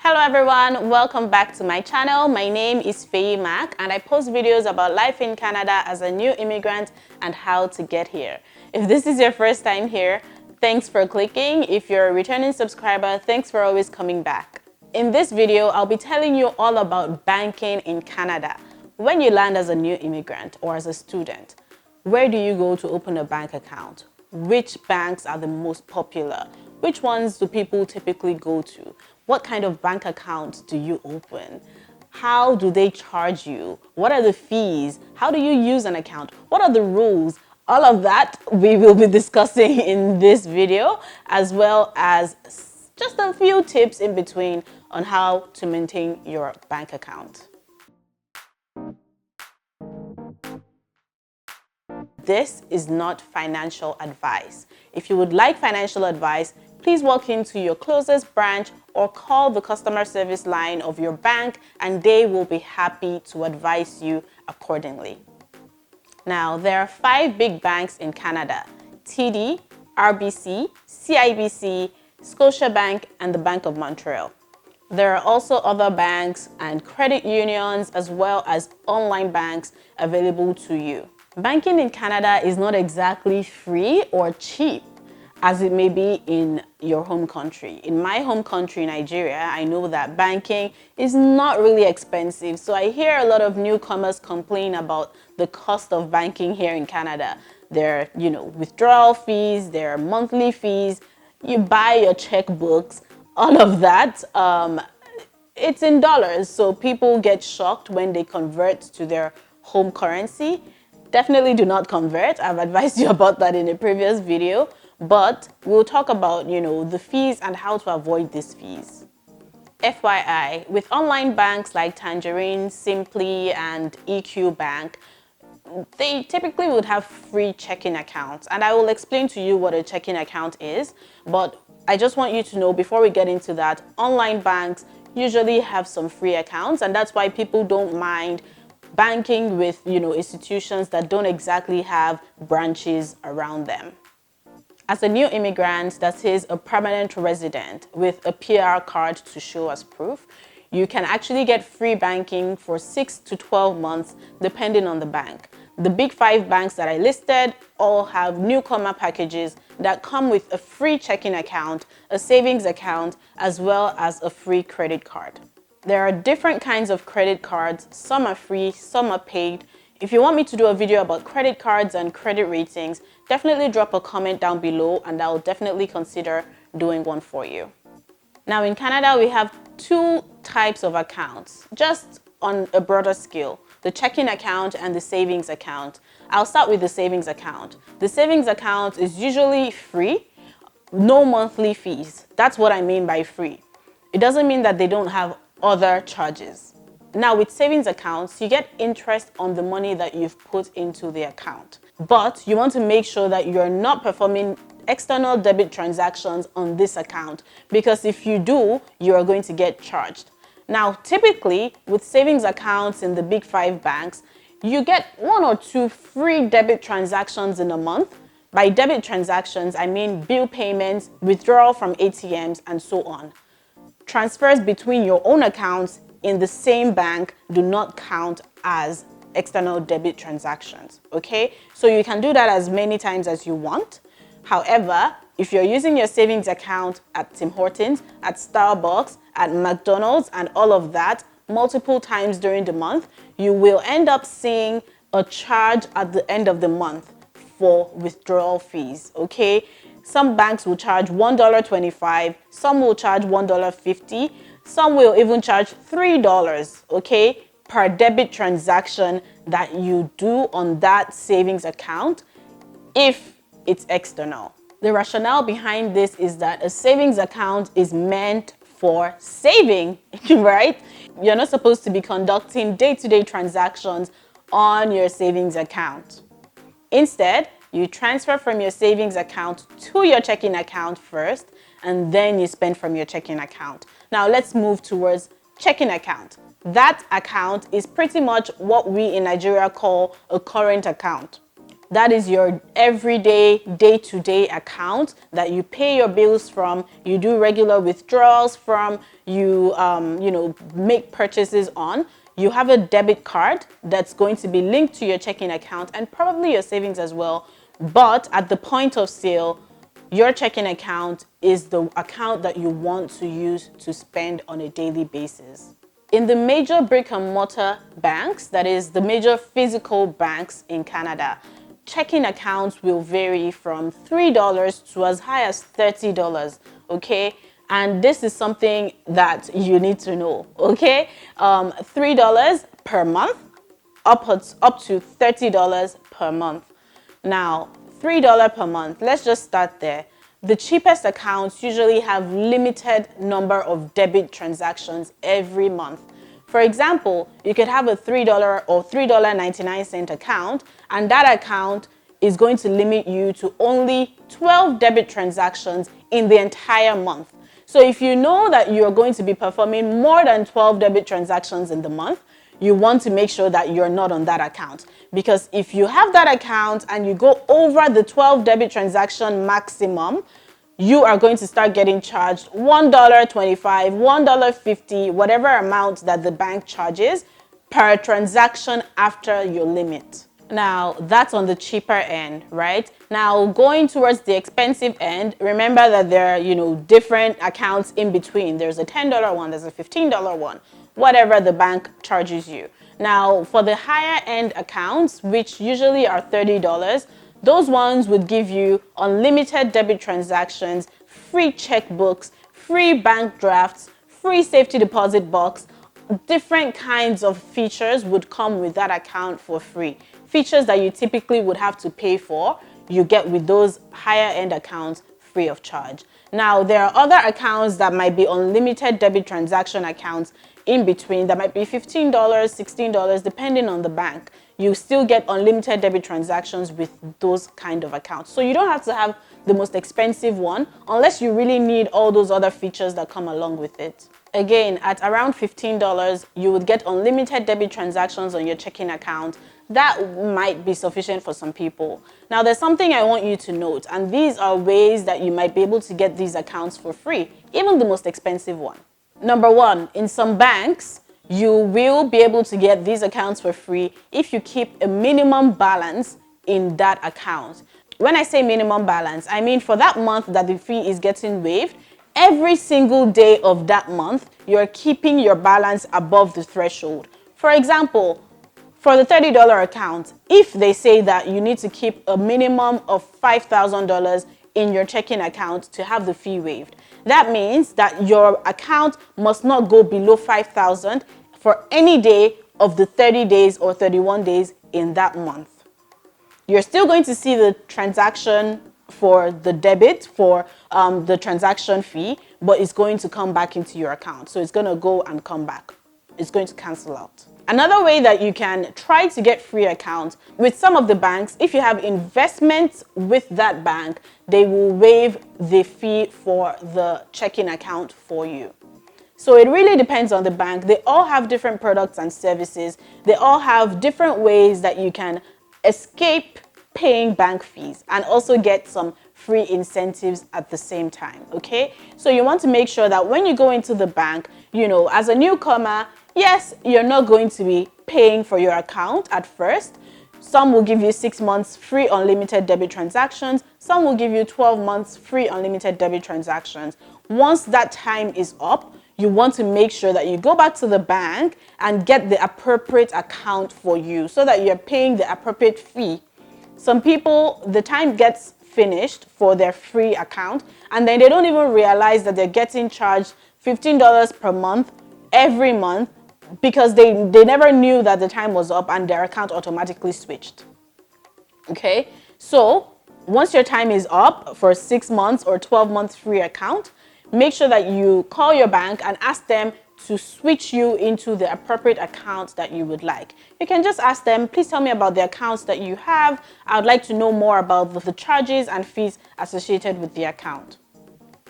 Hello everyone, welcome back to my channel. My name is Faye Mac and I post videos about life in Canada as a new immigrant and how to get here. If this is your first time here, thanks for clicking. If you're a returning subscriber, thanks for always coming back. In this video, I'll be telling you all about banking in Canada. When you land as a new immigrant or as a student, where do you go to open a bank account? Which banks are the most popular? Which ones do people typically go to? What kind of bank account do you open? How do they charge you? What are the fees? How do you use an account? What are the rules? All of that we will be discussing in this video, as well as just a few tips in between on how to maintain your bank account. This is not financial advice. If you would like financial advice, please walk into your closest branch or call the customer service line of your bank and they will be happy to advise you accordingly. Now, there are 5 big banks in Canada: TD, RBC, CIBC, Scotiabank, and the Bank of Montreal. There are also other banks and credit unions as well as online banks available to you. Banking in Canada is not exactly free or cheap as it may be in your home country. In my home country, Nigeria, I know that banking is not really expensive. So I hear a lot of newcomers complain about the cost of banking here in Canada. There are, withdrawal fees, there are monthly fees, you buy your checkbooks, all of that. It's in dollars, so people get shocked when they convert to their home currency. Definitely do not convert. I've advised you about that in a previous video. But we'll talk about, the fees and how to avoid these fees. FYI, with online banks like Tangerine, Simply, and EQ Bank, they typically would have free checking accounts. And I will explain to you what a checking account is. But I just want you to know before we get into that, online banks usually have some free accounts. And that's why people don't mind banking with, institutions that don't exactly have branches around them. As a new immigrant, that is a permanent resident with a PR card to show as proof, you can actually get free banking for 6 to 12 months depending on the bank. The big 5 banks that I listed all have newcomer packages that come with a free checking account, a savings account, as well as a free credit card. There are different kinds of credit cards. Some are free, some are paid. If you want me to do a video about credit cards and credit ratings, definitely drop a comment down below and I'll definitely consider doing one for you. Now in Canada, we have 2 types of accounts, just on a broader scale: the checking account and the savings account. I'll start with the savings account. The savings account is usually free, no monthly fees. That's what I mean by free. It doesn't mean that they don't have other charges. Now with savings accounts, you get interest on the money that you've put into the account. But you want to make sure that you're not performing external debit transactions on this account, because if you do, you are going to get charged. Now, typically with savings accounts in the big 5 banks, you get 1 or 2 free debit transactions in a month. By debit transactions, I mean bill payments, withdrawal from ATMs, and so on. Transfers between your own accounts in the same bank do not count as external debit transactions, okay? So you can do that as many times as you want. However, if you're using your savings account at Tim Hortons, at Starbucks, at McDonald's, and all of that multiple times during the month, you will end up seeing a charge at the end of the month for withdrawal fees, okay? Some banks will charge $1.25, some will charge $1.50, some will even charge $3, okay, per debit transaction that you do on that savings account if it's external. The rationale behind this is that a savings account is meant for saving, right? You're not supposed to be conducting day-to-day transactions on your savings account. Instead, you transfer from your savings account to your checking account first, and then you spend from your checking account. Now let's move towards checking account. That account is pretty much what we in Nigeria call a current account. That is your everyday, day-to-day account that you pay your bills from, you do regular withdrawals from, you make purchases on. You have a debit card that's going to be linked to your checking account and probably your savings as well. But at the point of sale, your checking account is the account that you want to use to spend on a daily basis. In the major brick and mortar banks, that is the major physical banks in Canada, checking accounts will vary from $3 to as high as $30, okay? And this is something that you need to know, okay? $3 per month, up to $30 per month. Now, $3 per month, let's just start there. The cheapest accounts usually have limited number of debit transactions every month. For example, you could have a $3 or $3.99 account, and that account is going to limit you to only 12 debit transactions in the entire month. So if you know that you're going to be performing more than 12 debit transactions in the month, you want to make sure that you're not on that account. Because if you have that account and you go over the 12 debit transaction maximum, you are going to start getting charged $1.25, $1.50, whatever amount that the bank charges per transaction after your limit. Now, that's on the cheaper end, right? Now, going towards the expensive end, remember that there are, different accounts in between. There's a $10 one, there's a $15 one, whatever the bank charges you. Now, for the higher end accounts, which usually are $30, those ones would give you unlimited debit transactions, free checkbooks, free bank drafts, free safety deposit box. Different kinds of features would come with that account for free. Features that you typically would have to pay for, you get with those higher end accounts free of charge. Now, there are other accounts that might be unlimited debit transaction accounts in between that might be $15, $16, depending on the bank. You still get unlimited debit transactions with those kind of accounts. So you don't have to have the most expensive one unless you really need all those other features that come along with it. Again, at around $15, you would get unlimited debit transactions on your checking account. That might be sufficient for some people. Now, there's something I want you to note, and these are ways that you might be able to get these accounts for free, even the most expensive one. Number one, in some banks, you will be able to get these accounts for free if you keep a minimum balance in that account. When I say minimum balance, I mean for that month that the fee is getting waived, every single day of that month, you're keeping your balance above the threshold. For example, for the $30 account, if they say that you need to keep a minimum of $5,000 in your checking account to have the fee waived, that means that your account must not go below $5,000 for any day of the 30 days or 31 days in that month. You're still going to see the transaction for the debit for the transaction fee, but it's going to come back into your account. So it's going to go and come back. It's going to cancel out. Another way that you can try to get free accounts with some of the banks, if you have investments with that bank, they will waive the fee for the checking account for you. So it really depends on the bank. They all have different products and services. They all have different ways that you can escape paying bank fees and also get some free incentives at the same time, okay? So you want to make sure that when you go into the bank, as a newcomer, yes, you're not going to be paying for your account at first. Some will give you 6 months free unlimited debit transactions. Some will give you 12 months free unlimited debit transactions. Once that time is up, you want to make sure that you go back to the bank and get the appropriate account for you so that you're paying the appropriate fee. Some people, the time gets finished for their free account and then they don't even realize that they're getting charged $15 per month every month because they never knew that the time was up and their account automatically switched. Okay, so once your time is up for 6 months or 12 months free account, make sure that you call your bank and ask them to switch you into the appropriate account that you would like. You can just ask them, please tell me about the accounts that you have. I would like to know more about the charges and fees associated with the account.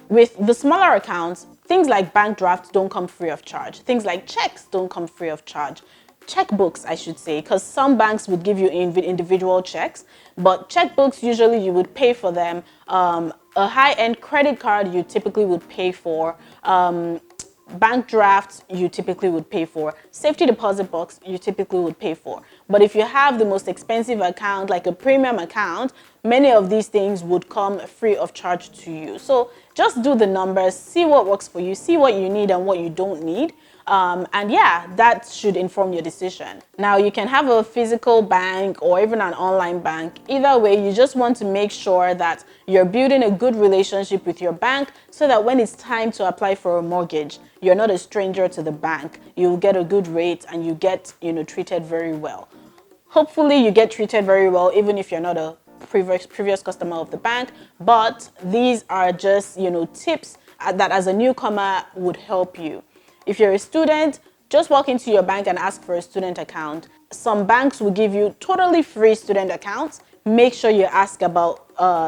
With the smaller accounts, things like bank drafts don't come free of charge. Things like checks don't come free of charge. checkbooks, I should say, because some banks would give you individual checks, but checkbooks, usually you would pay for them. A high-end credit card, you typically would pay for. Bank drafts, you typically would pay for. Safety deposit box, you typically would pay for. But if you have the most expensive account, like a premium account, many of these things would come free of charge to you. So just do the numbers, see what works for you, see what you need and what you don't need. And yeah, that should inform your decision. Now, you can have a physical bank or even an online bank. Either way, you just want to make sure that you're building a good relationship with your bank so that when it's time to apply for a mortgage, you're not a stranger to the bank. You'll get a good rate and you get, treated very well. Hopefully you get treated very well, even if you're not a previous customer of the bank. But these are just, tips that as a newcomer would help you. If you're a student, just walk into your bank and ask for a student account. Some banks will give you totally free student accounts. Make sure you ask about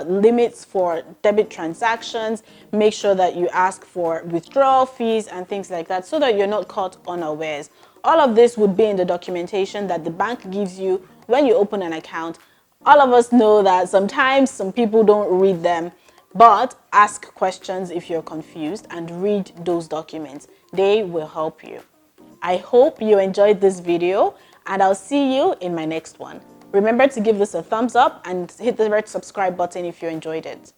limits for debit transactions. Make sure that you ask for withdrawal fees and things like that so that you're not caught unawares. All of this would be in the documentation that the bank gives you when you open an account. All of us know that sometimes some people don't read them, but ask questions if you're confused and read those documents. They will help you. I hope you enjoyed this video and I'll see you in my next one. Remember to give this a thumbs up and hit the red subscribe button if you enjoyed it.